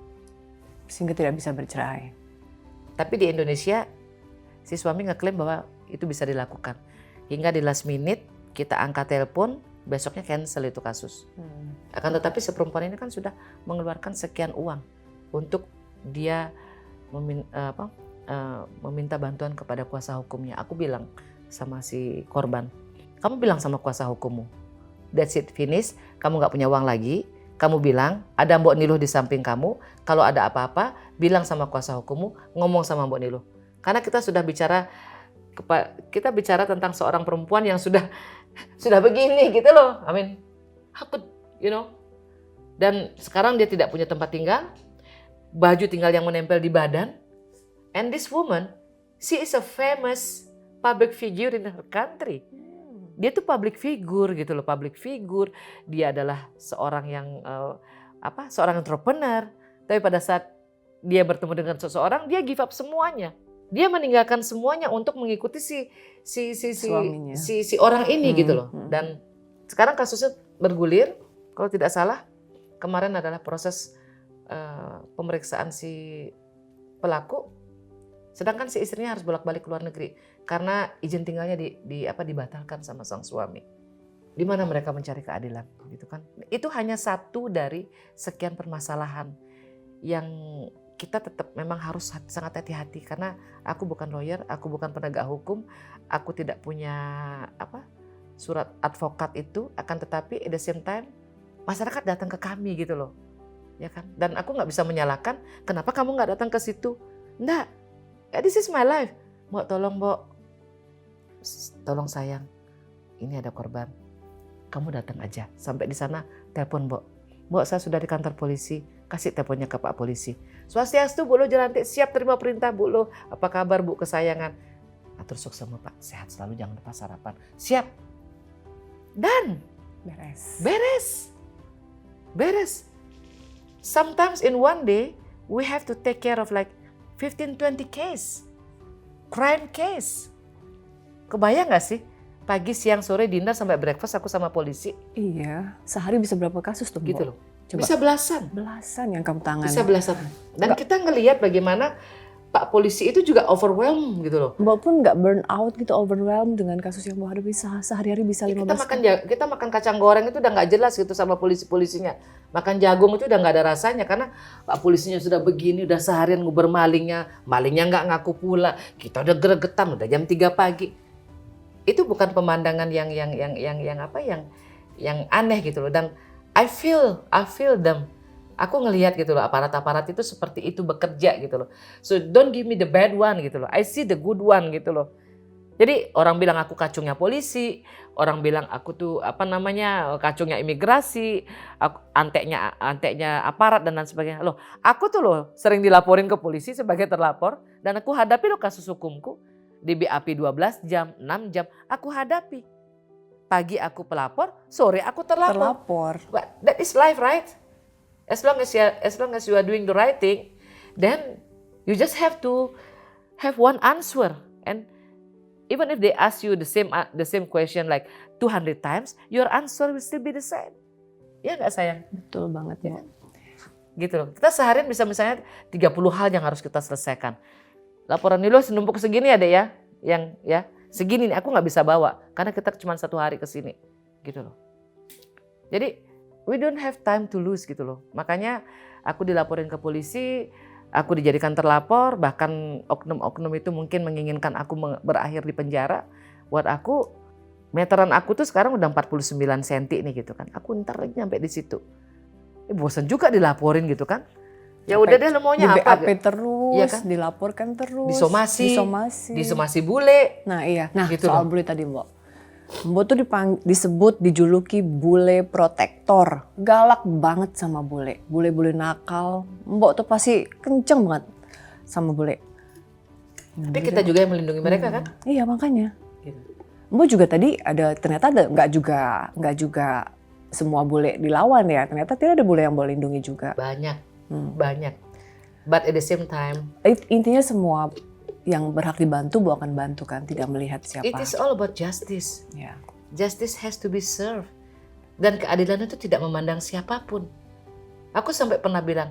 Sehingga tidak bisa bercerai.
Tapi di Indonesia si suami ngeklaim bahwa itu bisa dilakukan. Hingga di last minute kita angkat telepon, besoknya cancel itu kasus. Akan tetapi si perempuan ini kan sudah mengeluarkan sekian uang untuk dia meminta bantuan kepada kuasa hukumnya. Aku bilang sama si korban, kamu bilang sama kuasa hukummu, that's it, finish, kamu gak punya uang lagi, kamu bilang ada Mbok Niluh di samping kamu, kalau ada apa-apa bilang sama kuasa hukummu, ngomong sama Mbok Niluh. Karena kita sudah bicara tentang seorang perempuan yang sudah begini gitu loh, I mean, dan sekarang dia tidak punya tempat tinggal, baju tinggal yang menempel di badan, and this woman, she is a famous public figure in her country. Dia tuh public figure gitu loh, public figure. Dia adalah seorang yang seorang entrepreneur. Tapi pada saat dia bertemu dengan seseorang, dia give up semuanya. Dia meninggalkan semuanya untuk mengikuti si orang ini gitu loh. Dan sekarang kasusnya bergulir. Kalau tidak salah, kemarin adalah proses pemeriksaan si pelaku. Sedangkan si istrinya harus bolak-balik ke luar negeri karena izin tinggalnya dibatalkan sama sang suami. Di mana mereka mencari keadilan, gitu kan? Itu hanya satu dari sekian permasalahan yang kita tetap memang harus sangat hati-hati karena aku bukan lawyer, aku bukan penegak hukum, aku tidak punya surat advokat itu, akan tetapi at the same time masyarakat datang ke kami gitu loh, ya kan? Dan aku nggak bisa menyalahkan kenapa kamu nggak datang ke situ, enggak. This is my life. Mbok tolong Mbok. Tolong sayang. Ini ada korban. Kamu datang aja. Sampai di sana telepon Mbok. Mbok saya sudah di kantor polisi. Kasih teleponnya ke Pak Polisi. Swastiastu Bu Lo Jelantik, siap terima perintah Bu Lo. Apa kabar Bu kesayangan? Atur sukses sama Pak. Sehat selalu, jangan lupa sarapan. Siap. Dan beres. Sometimes in one day we have to take care of like 15-20 case, crime case. Kebayang gak sih? Pagi, siang, sore, dinner, sampai breakfast aku sama polisi.
Iya, sehari bisa berapa kasus tuh
gitu
Mbok?
loh.
Coba.
Bisa belasan.
Belasan yang kamu tangani.
Bisa belasan. Dan kita ngelihat bagaimana Pak polisi itu juga overwhelmed gitu loh.
Mbak pun nggak burn out gitu, overwhelmed dengan kasus yang Mbak hadapi sehari-hari bisa 15
Kita makan kacang goreng itu udah nggak jelas gitu sama polisi-polisinya. Makan jagung itu udah nggak ada rasanya karena Pak polisinya sudah begini, udah seharian nguber malingnya nggak ngaku pula. Kita udah gregetan, udah jam 3 pagi. Itu bukan pemandangan yang aneh gitu loh. Dan I feel them. Aku ngelihat gitu loh, aparat-aparat itu seperti itu bekerja gitu loh. So don't give me the bad one gitu loh. I see the good one gitu loh. Jadi orang bilang aku kacungnya polisi, orang bilang aku tuh kacungnya imigrasi, aku anteknya aparat dan lain sebagainya. Loh, aku tuh loh sering dilaporin ke polisi sebagai terlapor dan aku hadapi loh kasus hukumku di BAP 12 jam, 6 jam aku hadapi. Pagi aku pelapor, sore aku terlapor. But that is life, right? As long as you are doing the right thing, then you just have to have one answer. And even if they ask you the same question like 200 times, your answer will still be the same. Ya nggak sayang?
Betul banget ya.
Gitu loh. Kita seharian bisa misalnya 30 hal yang harus kita selesaikan. Laporan Nilo senumpuk segini ada ya, yang ya segini nih aku nggak bisa bawa karena kita cuma 1 hari ke sini, gitu loh. Jadi we don't have time to lose gitu loh. Makanya aku dilaporin ke polisi, aku dijadikan terlapor, bahkan oknum-oknum itu mungkin menginginkan aku berakhir di penjara. Buat aku, meteran aku tuh sekarang udah 49 cm nih gitu kan. Aku ntar lagi nyampe di situ. Bosan juga dilaporin gitu kan. Ya udah deh lo maunya
di
apa?
BAP terus,
iya kan?
dilaporkan terus.
Disomasi bule.
Nah iya,
gitu
soal bule tadi Mbak. Mbok tuh dijuluki bule protektor, galak banget sama bule. Bule-bule nakal, Mbok tuh pasti kenceng banget sama bule.
Tapi kita juga yang melindungi mereka kan?
Iya makanya.
Gitu.
Mbok juga tadi ternyata nggak juga semua bule dilawan ya. Ternyata tidak ada bule yang Mbok lindungi juga.
Banyak. But at the same time,
intinya semua yang berhak dibantu Mbok akan bantu kan, tidak melihat siapa.
It is all about justice.
Yeah.
Justice has to be served. Dan keadilan itu tidak memandang siapapun. Aku sampai pernah bilang,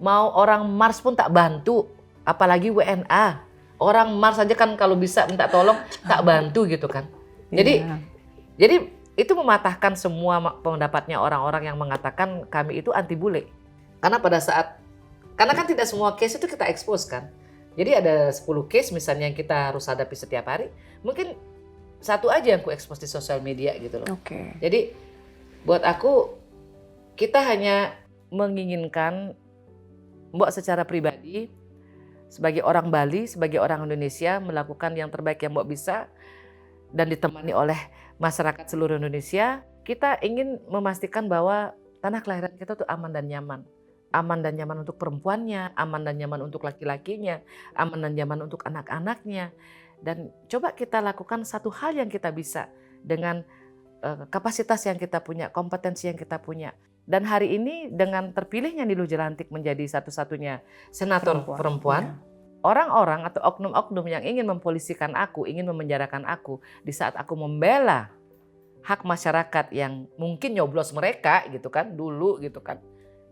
mau orang Mars pun tak bantu, apalagi WNA. Orang Mars aja kan kalau bisa minta tolong tak bantu gitu kan. Jadi itu mematahkan semua pendapatnya orang-orang yang mengatakan kami itu anti bule. Karena kan tidak semua case itu kita expose kan. Jadi ada 10 case misalnya yang kita harus hadapi setiap hari, mungkin 1 aja yang ku expose di sosial media gitu loh.
Okay.
Jadi buat aku, kita hanya menginginkan Mbok secara pribadi, sebagai orang Bali, sebagai orang Indonesia, melakukan yang terbaik yang Mbok bisa, dan ditemani oleh masyarakat seluruh Indonesia. Kita ingin memastikan bahwa tanah kelahiran kita tuh aman dan nyaman. Aman dan nyaman untuk perempuannya, aman dan nyaman untuk laki-lakinya, aman dan nyaman untuk anak-anaknya. Dan coba kita lakukan satu hal yang kita bisa dengan kapasitas yang kita punya, kompetensi yang kita punya. Dan hari ini dengan terpilihnya Niluh Jelantik menjadi satu-satunya senator perempuan, orang-orang atau oknum-oknum yang ingin mempolisikan aku, ingin memenjarakan aku di saat aku membela hak masyarakat yang mungkin nyoblos mereka gitu kan, dulu gitu kan.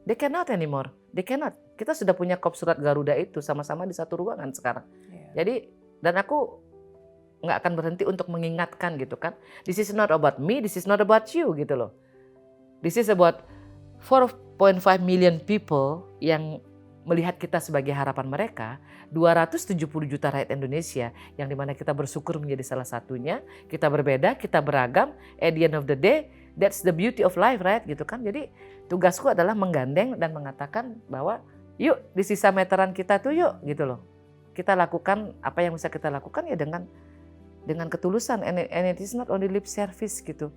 They cannot anymore. They cannot. Kita sudah punya kop surat Garuda itu sama-sama di satu ruangan sekarang. Jadi, dan aku nggak akan berhenti untuk mengingatkan gitu kan. This is not about me, this is not about you gitu loh. This is about 4.5 million people yang melihat kita sebagai harapan mereka, 270 juta rakyat Indonesia yang dimana kita bersyukur menjadi salah satunya. Kita berbeda, kita beragam. At the end of the day, that's the beauty of life, right? Gitu kan. Jadi tugasku adalah menggandeng dan mengatakan bahwa yuk di sisa meteran kita tuh yuk gitu loh. Kita lakukan apa yang bisa kita lakukan ya dengan ketulusan. And it is not only lip service gitu.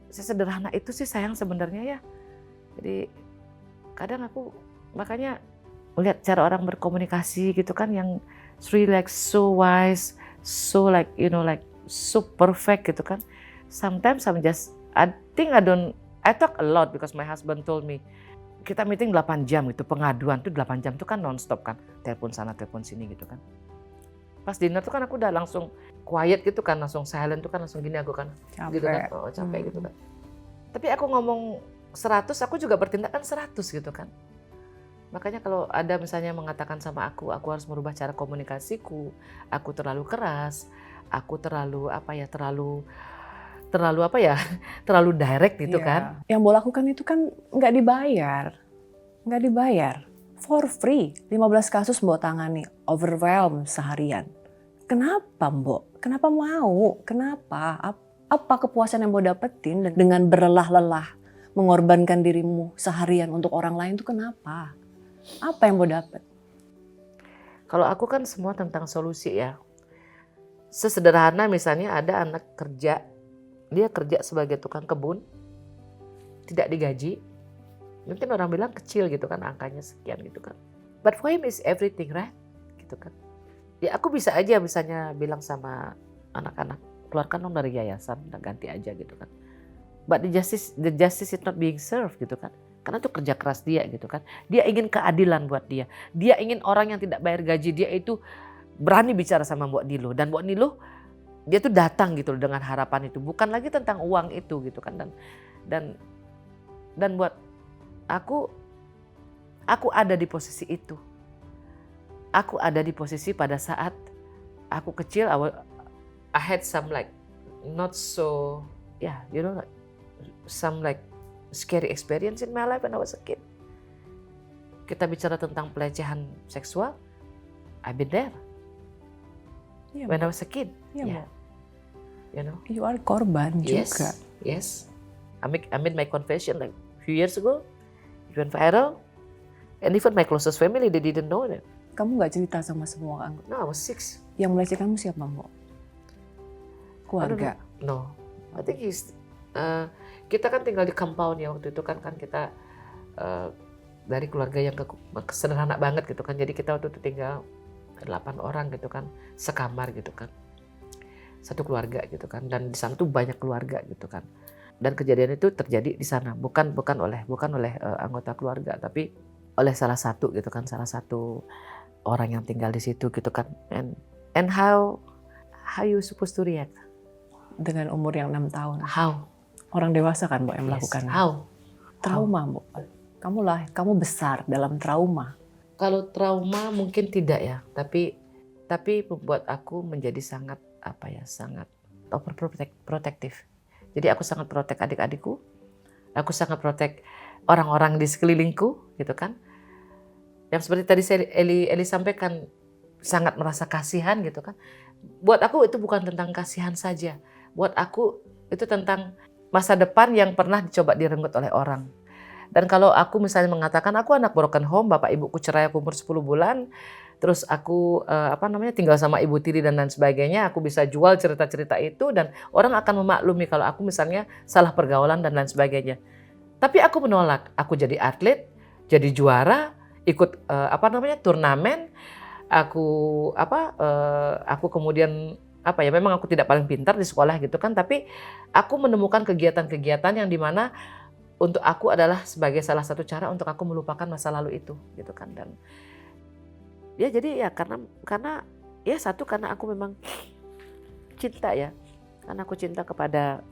Sesederhana itu sih sayang sebenarnya ya. Jadi kadang aku makanya melihat cara orang berkomunikasi gitu kan yang really like so wise, so like so perfect gitu kan. Sometimes I talk a lot because my husband told me kita meeting 8 jam gitu, pengaduan tuh 8 jam tuh kan non-stop kan, telepon sana telepon sini gitu kan. Pas dinner tuh kan aku udah langsung quiet gitu kan, langsung silent tuh kan langsung gini aku kan, capek. Gitu kan, capek gitu kan. Tapi aku ngomong 100, aku juga bertindak kan 100 gitu kan. Makanya kalau ada misalnya mengatakan sama aku harus merubah cara komunikasiku, aku terlalu keras, aku terlalu terlalu direct gitu kan.
Yang Mbok lakukan itu kan nggak dibayar. For free, 15 kasus Mbok tangani, overwhelm seharian. Kenapa Mbok? Kenapa mau? Kenapa? Apa kepuasan yang Mbok dapetin dengan berlelah-lelah mengorbankan dirimu seharian untuk orang lain itu kenapa? Apa yang Mbok dapet?
Kalau aku kan semua tentang solusi ya. Sesederhana misalnya ada anak kerja, dia kerja sebagai tukang kebun, tidak digaji. Mungkin orang bilang kecil gitu kan, angkanya sekian gitu kan. But for him is everything, right? Gitu kan. Ya aku bisa aja misalnya bilang sama anak-anak, keluarkan dong dari yayasan, udah ganti aja gitu kan. But the justice is not being served gitu kan. Karena itu kerja keras dia gitu kan. Dia ingin keadilan buat dia. Dia ingin orang yang tidak bayar gaji dia itu berani bicara sama Mbok Nilo. Dan Mbok Nilo dia tuh datang gitu loh dengan harapan itu. Bukan lagi tentang uang itu gitu kan. Dan buat aku ada di posisi itu. Aku ada di posisi pada saat aku kecil, I had some like not so, like some like scary experience in my life when I was a kid. Kita bicara tentang pelecehan seksual, I've been there. When I was a kid.
Iya,
You know.
You are korban juga.
Yes. I made my confession like a few years ago. It went viral. And even my closest family, they didn't know that.
Kamu nggak cerita sama semua anggota?
No, I was 6.
Yang melecehkanmu siapa, Mbok? Keluarga?
No. I think kita kan tinggal di compound ya waktu itu kan kita dari keluarga yang sederhana banget gitu kan. Jadi kita waktu itu tinggal 8 orang gitu kan, sekamar gitu kan. Satu keluarga gitu kan. Dan di sana tuh banyak keluarga gitu kan. Dan kejadian itu terjadi di sana, bukan oleh anggota keluarga, tapi oleh salah satu orang yang tinggal di situ gitu kan. And how you supposed to react?
Dengan umur yang 6 tahun.
How?
Orang dewasa kan Mbok yang melakukannya.
How?
Trauma Mbok. Kamu besar dalam trauma.
Kalau trauma mungkin tidak ya, tapi membuat aku menjadi sangat overprotective. Jadi aku sangat protect adik-adikku, aku sangat protect orang-orang di sekelilingku gitu kan. Yang seperti tadi Eli sampaikan, sangat merasa kasihan gitu kan. Buat aku itu bukan tentang kasihan saja. Buat aku itu tentang masa depan yang pernah dicoba direnggut oleh orang. Dan kalau aku misalnya mengatakan aku anak broken home, bapak ibuku cerai aku umur 10 bulan, terus aku tinggal sama ibu tiri dan lain sebagainya, aku bisa jual cerita-cerita itu dan orang akan memaklumi kalau aku misalnya salah pergaulan dan lain sebagainya. Tapi aku menolak. Aku jadi atlet, jadi juara, ikut turnamen. Aku kemudian memang aku tidak paling pintar di sekolah gitu kan, tapi aku menemukan kegiatan-kegiatan yang dimana untuk aku adalah sebagai salah satu cara untuk aku melupakan masa lalu itu gitu kan. Dan ya jadi ya karena aku memang cinta ya, karena aku cinta kepada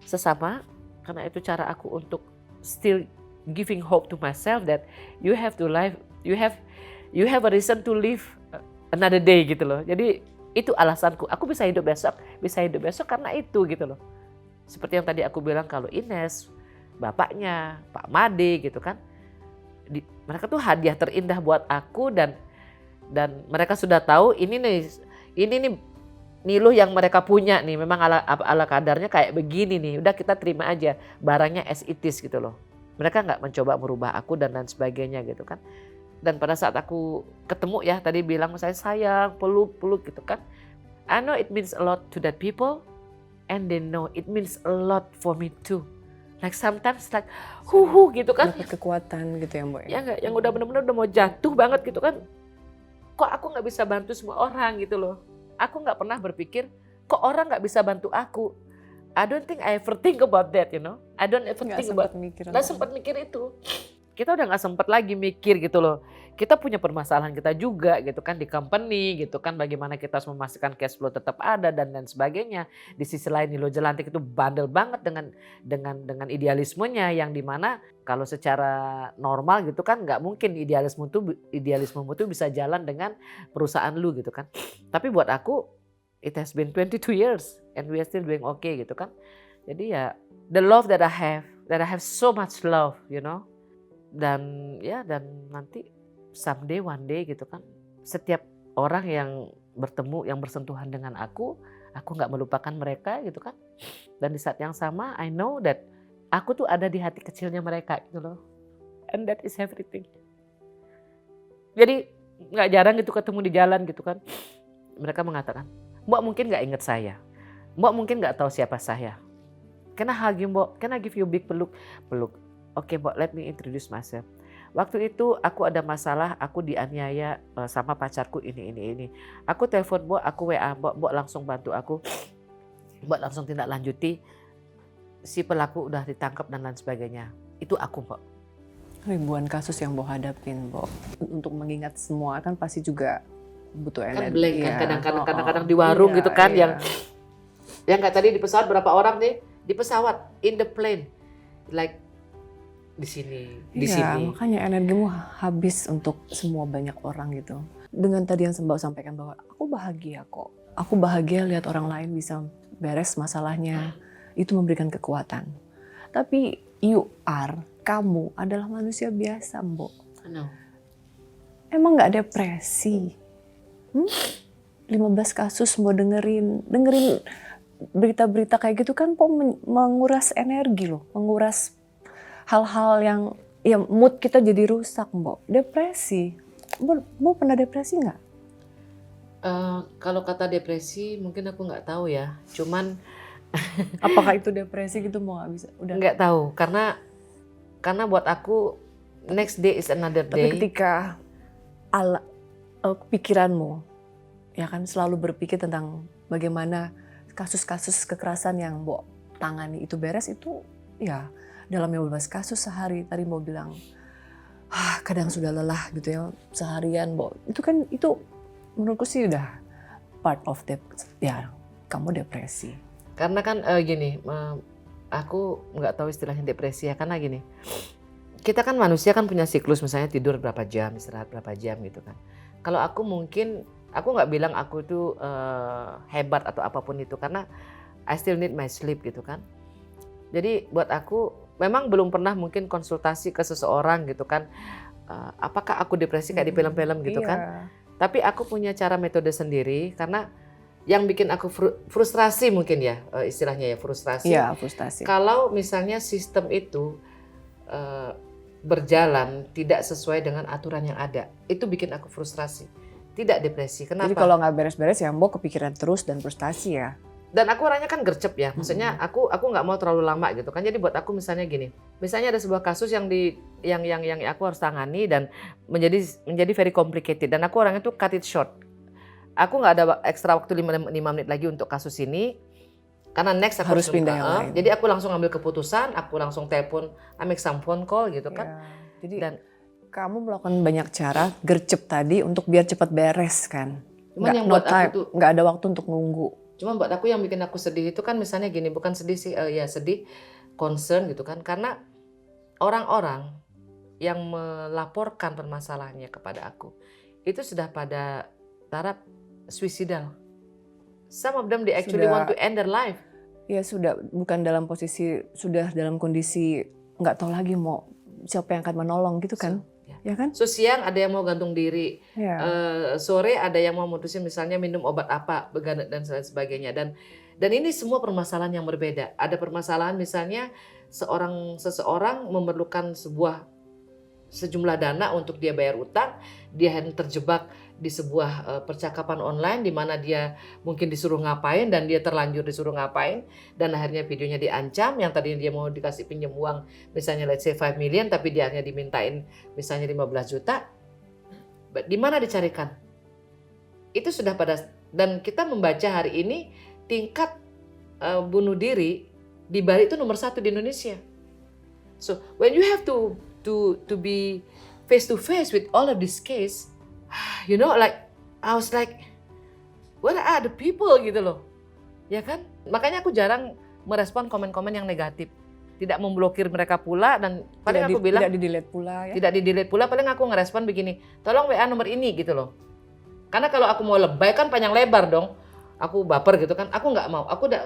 sesama, karena itu cara aku untuk still giving hope to myself that you have to live, you have a reason to live another day gitu loh. Jadi itu alasanku, aku bisa hidup besok karena itu gitu loh. Seperti yang tadi aku bilang, kalau Ines, bapaknya, Pak Made gitu kan, mereka tuh hadiah terindah buat aku dan mereka sudah tahu ini nih Nilo yang mereka punya nih, memang ala kadarnya kayak begini nih, udah kita terima aja barangnya as it is gitu loh. Mereka nggak mencoba merubah aku dan lain sebagainya gitu kan. Dan pada saat aku ketemu ya tadi bilang saya sayang, peluk gitu kan, I know it means a lot to that people and they know it means a lot for me too. Like sometimes like gitu kan.
Dapat kekuatan gitu ya Mbak.
Ya enggak, yang udah benar-benar udah mau jatuh banget gitu kan. Kok aku nggak bisa bantu semua orang gitu loh. Aku nggak pernah berpikir kok orang nggak bisa bantu aku. I don't think I ever think about that, you know. I don't ever think about. Nggak sempat mikir itu. kita udah nggak sempet lagi mikir gitu loh. Kita punya permasalahan kita juga gitu kan di company gitu kan, bagaimana kita harus memastikan cash flow tetap ada dan lain sebagainya. Di sisi lain Nilo Jelantik itu bandel banget dengan idealismenya, yang dimana kalau secara normal gitu kan nggak mungkin idealisme tuh bisa jalan dengan perusahaan lu gitu kan. Tapi buat aku it has been 22 years and we are still doing okay gitu kan. Jadi ya the love that I have so much love, you know. Dan nanti someday one day gitu kan, setiap orang yang bertemu, yang bersentuhan dengan aku nggak melupakan mereka gitu kan. Dan di saat yang sama I know that aku tuh ada di hati kecilnya mereka gitu loh. And that is everything. Jadi nggak jarang gitu ketemu di jalan gitu kan. Mereka mengatakan, Mbak mungkin nggak ingat saya. Mbak mungkin nggak tahu siapa saya. Can I hug you, Mbak? Can I give you a big peluk? Oke, Mbak, let me introduce myself. Waktu itu aku ada masalah, aku dianiaya sama pacarku ini. Aku telepon Mbak, aku WA Mbak langsung bantu aku. Mbak langsung tindak lanjuti. Si pelaku udah ditangkap dan lain sebagainya. Itu aku, Mbak.
Ribuan kasus yang Mbok hadapin, Mbok. Untuk mengingat semua kan pasti juga butuh
Kan
energi.
blank kan
Ya.
kadang-kadang di warung gitu kan,
iya.
yang kayak tadi di pesawat berapa orang nih di pesawat, in the plane, like di sini.
Makanya energimu habis untuk semua banyak orang gitu. Dengan tadi yang Mbak sampaikan bahwa aku bahagia kok. Aku bahagia lihat orang lain bisa beres masalahnya. Itu memberikan kekuatan. Tapi kamu adalah manusia biasa, Mbok.
No.
Emang nggak depresi? 15 kasus mau dengerin berita-berita kayak gitu kan menguras energi loh, menguras hal-hal yang ya mood kita jadi rusak, Mbok. Depresi. Mbok pernah depresi nggak?
Kalau kata depresi mungkin aku nggak tahu ya. Cuman
Apakah itu depresi gitu mau nggak bisa? Udah.
nggak tahu karena buat aku next day is another
Tapi
day.
ketika pikiranmu ya kan selalu berpikir tentang bagaimana kasus-kasus kekerasan yang Mbok tangani itu beres, itu ya dalam 15 kasus sehari, tadi Mbok bilang kadang sudah lelah gitu ya seharian, Mbok. Itu menurutku sih udah part of kamu depresi.
Karena kan gini, aku nggak tahu istilahnya depresi ya, karena gini, kita kan manusia kan punya siklus, misalnya tidur berapa jam, istirahat berapa jam gitu kan. Kalau aku mungkin, aku nggak bilang aku itu hebat atau apapun itu, karena I still need my sleep gitu kan. Jadi buat aku memang belum pernah mungkin konsultasi ke seseorang gitu kan, apakah aku depresi kayak di film-film gitu kan. Tapi aku punya cara metode sendiri, karena yang bikin aku frustrasi mungkin ya, istilahnya ya frustrasi.
Iya, frustasi.
Kalau misalnya sistem itu berjalan tidak sesuai dengan aturan yang ada, itu bikin aku frustrasi, tidak depresi. Kenapa?
Jadi kalau nggak beres-beres ya Mbok kepikiran terus dan frustasi ya.
Dan aku orangnya kan gercep ya, maksudnya aku nggak mau terlalu lama gitu kan. Jadi buat aku misalnya gini, misalnya ada sebuah kasus yang aku harus tangani dan menjadi very complicated, dan aku orangnya tuh cut it short. Aku nggak ada ekstra waktu 5 menit lagi untuk kasus ini, karena next aku
Harus pindah yang lain.
Jadi aku langsung ambil keputusan, aku langsung telepon, I make some phone call gitu kan.
Jadi
Dan
kamu melakukan banyak cara gercep tadi untuk biar cepat beres kan.
Cuman yang buat aku tuh
nggak ada waktu untuk nunggu.
Cuma buat aku yang bikin aku sedih itu kan misalnya gini, bukan sedih sih, ya sedih, concern gitu kan. Karena orang-orang yang melaporkan permasalahannya kepada aku itu sudah pada taraf suicidal. Some of them they actually want to end their life.
Ya sudah, bukan dalam posisi, sudah dalam kondisi nggak tahu lagi mau siapa yang akan menolong gitu kan. Ya kan?
So siang ada yang mau gantung diri, sore ada yang mau mutusin misalnya minum obat apa, beganet dan sebagainya. Dan ini semua permasalahan yang berbeda. Ada permasalahan misalnya seseorang memerlukan sejumlah dana untuk dia bayar utang, dia terjebak di sebuah percakapan online di mana dia mungkin disuruh ngapain dan dia terlanjur disuruh ngapain, dan akhirnya videonya diancam. Yang tadinya dia mau dikasih pinjam uang misalnya let's say 5 million, tapi dia hanya dimintain misalnya 15 juta. Di mana dicarikan? Itu sudah dan kita membaca hari ini tingkat bunuh diri di Bali itu nomor 1 di Indonesia. So when you have to to be face to face with all of this case, you know, like I was like, where are the people gitu loh, ya kan? Makanya aku jarang merespon komen-komen yang negatif, tidak memblokir mereka pula, dan paling aku bilang
tidak di-delete pula ya.
Tidak di-delete pula, paling aku ngerespon begini, tolong WA nomor ini gitu loh. Karena kalau aku mau lebay kan panjang lebar dong, aku baper gitu kan, aku nggak mau, aku udah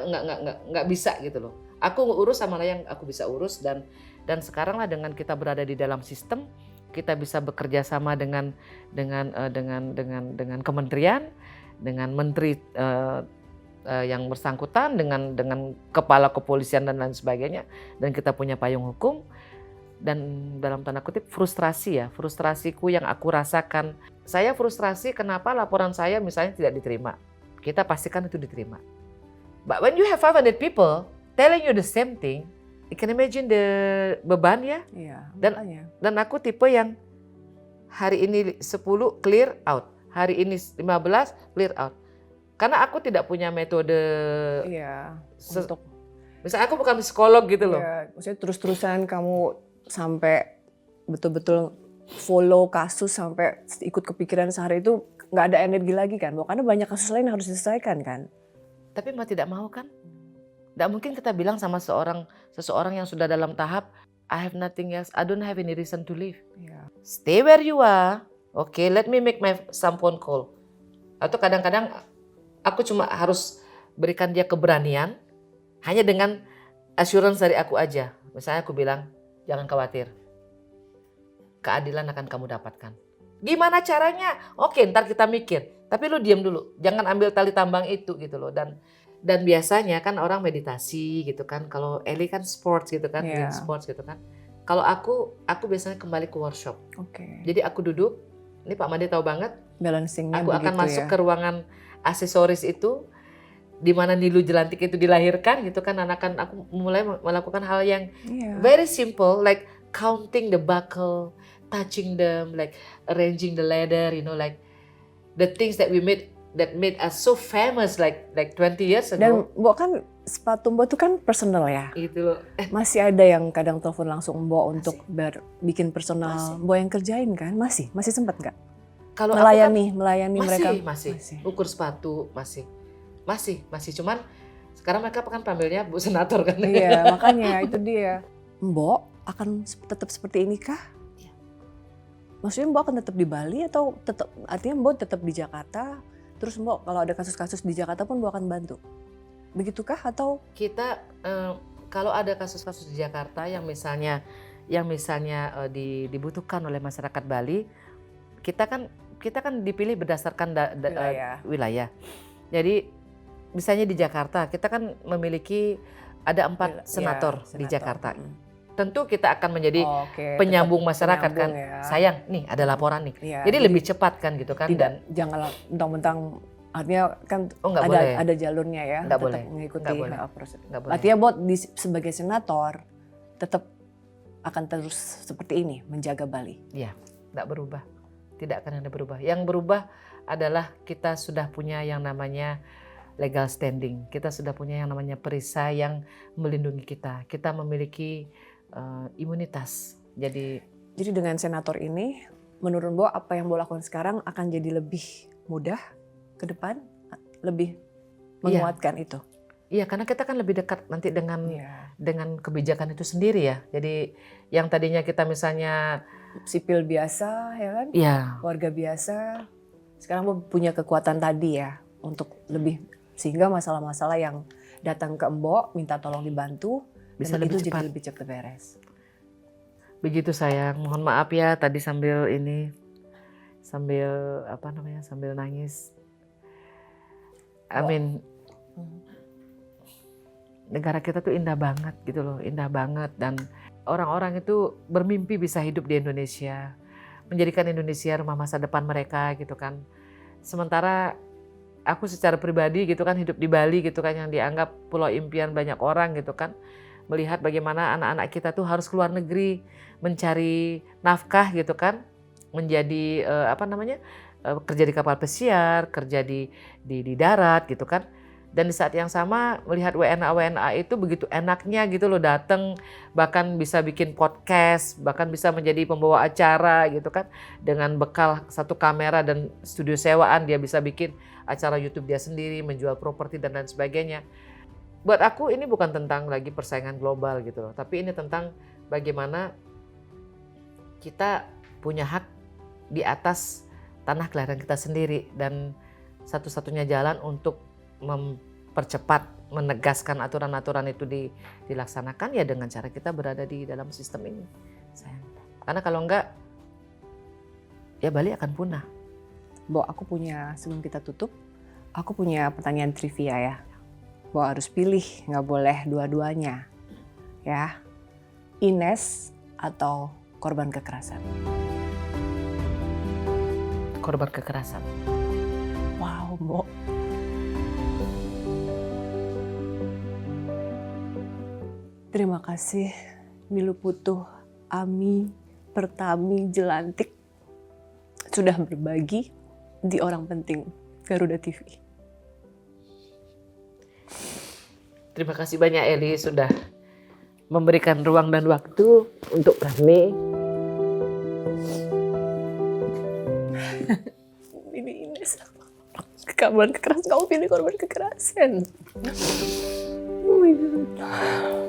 nggak bisa gitu loh. Aku urus sama yang aku bisa urus, dan sekarang lah dengan kita berada di dalam sistem, kita bisa bekerja sama dengan kementerian, dengan menteri yang bersangkutan, dengan kepala kepolisian dan lain sebagainya, dan kita punya payung hukum. Dan dalam tanda kutip frustrasiku yang aku rasakan, saya frustrasi kenapa laporan saya misalnya tidak diterima. Kita pastikan itu diterima. But when you have 500 people telling you the same thing, you can imagine the beban ya.
Iya,
Dan aku tipe yang hari ini 10 clear out, hari ini 15 clear out. Karena aku tidak punya metode.
Iya. Untuk
misalnya aku bukan psikolog gitu loh.
Iya, maksudnya terus-terusan kamu sampai betul-betul follow kasus sampai ikut kepikiran sehari itu nggak ada energi lagi kan? Karena banyak kasus lain yang harus diselesaikan kan?
Tapi mau tidak mau kan? Tidak mungkin kita bilang sama seseorang yang sudah dalam tahap I have nothing else, I don't have any reason to live.
Iya.
Stay where you are. Okay, let me make some phone call. Atau kadang-kadang aku cuma harus berikan dia keberanian hanya dengan assurance dari aku aja. Misalnya aku bilang, jangan khawatir, keadilan akan kamu dapatkan. Gimana caranya? Oke, ntar kita mikir. Tapi lu diam dulu, jangan ambil tali tambang itu gitu loh. Dan biasanya kan orang meditasi gitu kan. Kalau Eli kan sports gitu kan, sports gitu kan. Kalau aku biasanya kembali ke workshop.
Oke.
Jadi aku duduk, ini Pak Made tahu banget.
Balancingnya
aku
begitu
akan masuk
ya.
ke ruangan aksesoris itu, di mana Nilu Jelantik itu dilahirkan gitu kan. Aku mulai melakukan hal yang very simple, like counting the buckle, touching them, like arranging the ladder, you know, like the things that made us so famous like 20 years ago.
Dan Mbok kan sepatu Mbok itu kan personal ya.
Itu
masih ada yang kadang telepon langsung Mbok untuk bikin personal. Mbok yang kerjain kan? Masih sempat nggak?
Kalau
melayani mereka
masih. Ukur sepatu masih cuman sekarang mereka kan panggilnya Bu Senator kan.
Iya, makanya itu dia. Mbok akan tetap seperti ini kah?
Iya.
Maksudnya Mbok akan tetap di Bali atau tetap, artinya Mbok tetap di Jakarta? Terus Mbok kalau ada kasus-kasus di Jakarta pun Mbok akan bantu? Begitukah atau? Kita
kalau ada kasus-kasus di Jakarta yang misalnya dibutuhkan oleh masyarakat Bali, kita kan dipilih berdasarkan wilayah. Jadi misalnya di Jakarta kita kan memiliki ada 4 senator di Jakarta. Tentu kita akan menjadi penyambung masyarakat kan.
Ya.
Sayang, nih ada laporan nih.
Ya,
jadi lebih cepat kan gitu kan.
Jangan mentang-mentang, artinya kan
boleh.
ada jalurnya ya.
Nggak
tetap
boleh.
mengikuti proses.
Artinya
Bot sebagai senator tetap akan terus seperti ini menjaga Bali.
Iya, nggak berubah. Tidak akan ada berubah. Yang berubah adalah kita sudah punya yang namanya legal standing. Kita sudah punya yang namanya perisai yang melindungi kita. Kita memiliki imunitas. Jadi
dengan senator ini, menurut Mbok apa yang Mbok lakukan sekarang akan jadi lebih mudah ke depan, lebih menguatkan itu.
Iya, karena kita kan lebih dekat nanti dengan kebijakan itu sendiri ya. Jadi yang tadinya kita misalnya
sipil biasa ya kan, warga biasa, sekarang Mbok punya kekuatan tadi ya untuk lebih, sehingga masalah-masalah yang datang ke Mbok minta tolong dibantu
bisa
dan
lebih
itu
cepat.
jadi lebih cepat beres.
Begitu sayang, mohon maaf ya tadi sambil nangis. Negara kita tuh indah banget gitu loh, indah banget, dan orang-orang itu bermimpi bisa hidup di Indonesia, menjadikan Indonesia rumah masa depan mereka gitu kan. Sementara aku secara pribadi gitu kan hidup di Bali gitu kan, yang dianggap pulau impian banyak orang gitu kan. Melihat bagaimana anak-anak kita tuh harus keluar negeri mencari nafkah gitu kan, menjadi kerja di kapal pesiar, kerja di darat gitu kan. Dan di saat yang sama melihat WNA itu begitu enaknya gitu loh, datang bahkan bisa bikin podcast, bahkan bisa menjadi pembawa acara gitu kan. Dengan bekal satu kamera dan studio sewaan dia bisa bikin acara YouTube dia sendiri, menjual properti dan lain sebagainya. Buat aku ini bukan tentang lagi persaingan global gitu loh, tapi ini tentang bagaimana kita punya hak di atas tanah kelahiran kita sendiri, dan satu-satunya jalan untuk mempercepat, menegaskan aturan-aturan itu dilaksanakan ya dengan cara kita berada di dalam sistem ini. Sayang. Karena kalau enggak, ya Bali akan punah.
Bo, aku punya, sebelum kita tutup, aku punya pertanyaan trivia ya. Bo harus pilih, nggak boleh dua-duanya. Ya, Ines atau korban kekerasan?
Korban kekerasan.
Wow, Bo. Terima kasih Milu Putuh, Ami, Pertami, Jelantik sudah berbagi di Orang Penting Garuda TV.
Terima kasih banyak Eli sudah memberikan ruang dan waktu untuk kami.
Ini Ines. Korban kekerasan, kamu pilih korban kekerasan. Oh my God.